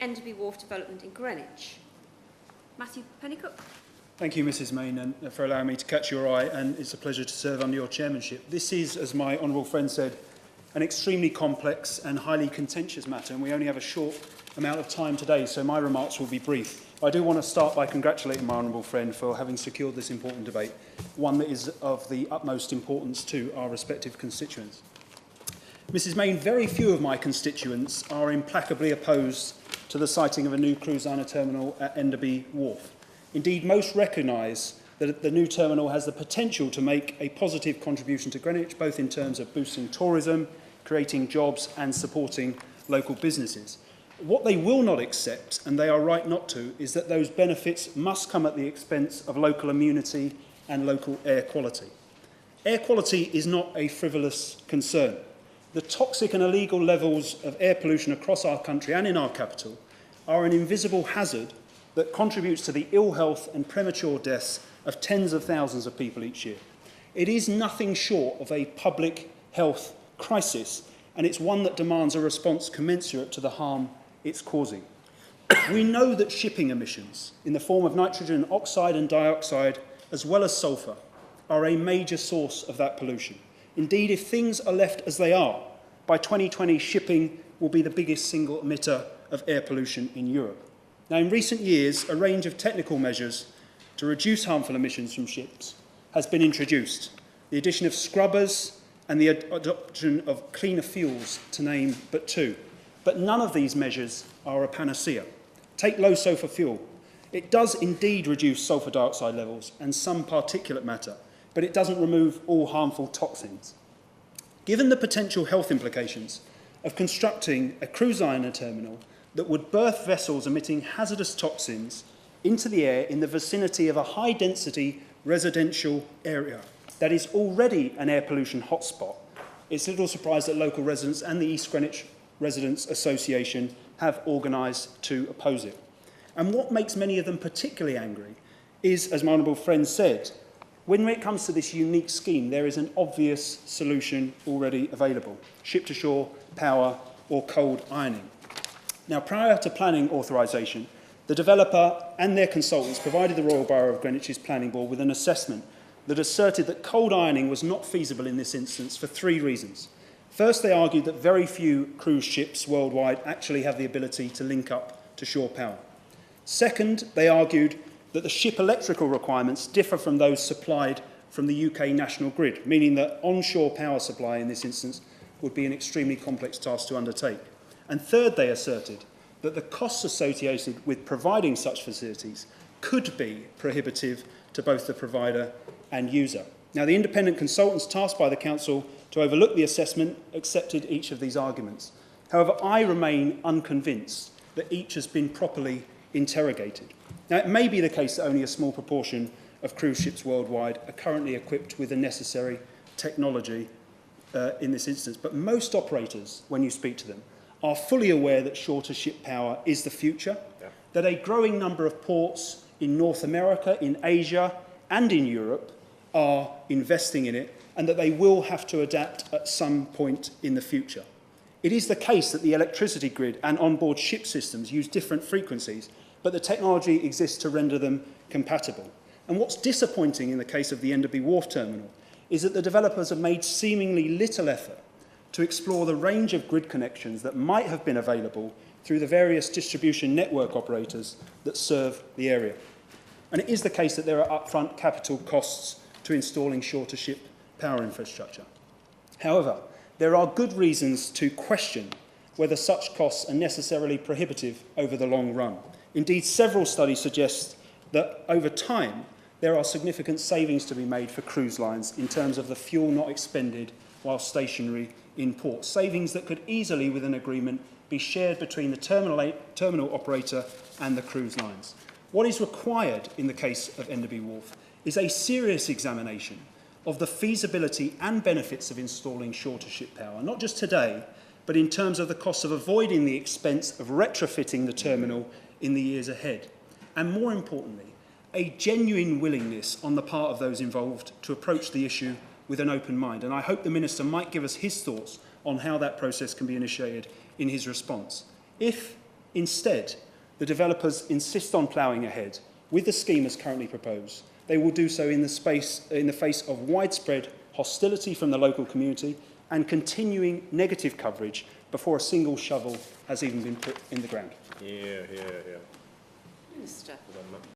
Enderby Wharf development in Greenwich. Matthew Pennycook. Thank you, Mrs Main, and for allowing me to catch your eye, and it's a pleasure to serve under your chairmanship. This is, as my honourable friend said, an extremely complex and highly contentious matter, and we only have a short amount of time today, so my remarks will be brief. I do want to start by congratulating my honourable friend for having secured this important debate, one that is of the utmost importance to our respective constituents. Mrs Main, very few of my constituents are implacably opposed to the siting of a new cruise liner terminal at Enderby Wharf. Indeed, most recognise that the new terminal has the potential to make a positive contribution to Greenwich, both in terms of boosting tourism, creating jobs and supporting local businesses. What they will not accept, and they are right not to, is that those benefits must come at the expense of local immunity and local air quality. Air quality is not a frivolous concern. The toxic and illegal levels of air pollution across our country and in our capital are an invisible hazard that contributes to the ill health and premature deaths of tens of thousands of people each year. It is nothing short of a public health crisis, and it's one that demands a response commensurate to the harm it's causing. We know that shipping emissions in the form of nitrogen oxide and dioxide, as well as sulphur, are a major source of that pollution. Indeed, if things are left as they are, by 2020 shipping will be the biggest single emitter of air pollution in Europe. Now, in recent years, a range of technical measures to reduce harmful emissions from ships has been introduced. The addition of scrubbers and the adoption of cleaner fuels, to name but two. But none of these measures are a panacea. Take low sulphur fuel. It does indeed reduce sulphur dioxide levels and some particulate matter, but it doesn't remove all harmful toxins. Given the potential health implications of constructing a cruise liner terminal that would berth vessels emitting hazardous toxins into the air in the vicinity of a high-density residential area that is already an air pollution hotspot, it's little surprise that local residents and the East Greenwich Residents Association have organised to oppose it. And what makes many of them particularly angry is, as my honourable friend said, when it comes to this unique scheme, there is an obvious solution already available: ship-to-shore power or cold ironing. Now, prior to planning authorisation, the developer and their consultants provided the Royal Borough of Greenwich's Planning Board with an assessment that asserted that cold ironing was not feasible in this instance for three reasons. First, they argued that very few cruise ships worldwide actually have the ability to link up to shore power. Second, they argued that the ship electrical requirements differ from those supplied from the UK national grid, meaning that onshore power supply in this instance would be an extremely complex task to undertake. And third, they asserted that the costs associated with providing such facilities could be prohibitive to both the provider and user. Now, the independent consultants tasked by the Council to overlook the assessment accepted each of these arguments. However, I remain unconvinced that each has been properly interrogated. Now, it may be the case that only a small proportion of cruise ships worldwide are currently equipped with the necessary technology in this instance, but most operators, when you speak to them, are fully aware that shore to ship power is the future, that a growing number of ports in North America, in Asia and in Europe are investing in it, and that they will have to adapt at some point in the future. It is the case that the electricity grid and onboard ship systems use different frequencies, but the technology exists to render them compatible. And what's disappointing in the case of the Enderby Wharf terminal is that the developers have made seemingly little effort to explore the range of grid connections that might have been available through the various distribution network operators that serve the area. And it is the case that there are upfront capital costs to installing shore-to-ship power infrastructure. However, there are good reasons to question whether such costs are necessarily prohibitive over the long run. Indeed, several studies suggest that over time, there are significant savings to be made for cruise lines in terms of the fuel not expended while stationary in port. Savings that could easily, with an agreement, be shared between the terminal operator and the cruise lines. What is required in the case of Enderby Wharf is a serious examination of the feasibility and benefits of installing shore-to-ship power, not just today, but in terms of the cost of avoiding the expense of retrofitting the terminal in the years ahead. And more importantly, a genuine willingness on the part of those involved to approach the issue with an open mind. And I hope the Minister might give us his thoughts on how that process can be initiated in his response. If, Instead, the developers insist on ploughing ahead with the scheme as currently proposed. They will do so in the face of widespread hostility from the local community and continuing negative coverage before a single shovel has even been put in the ground. Yeah. Minister. Well done, Matt.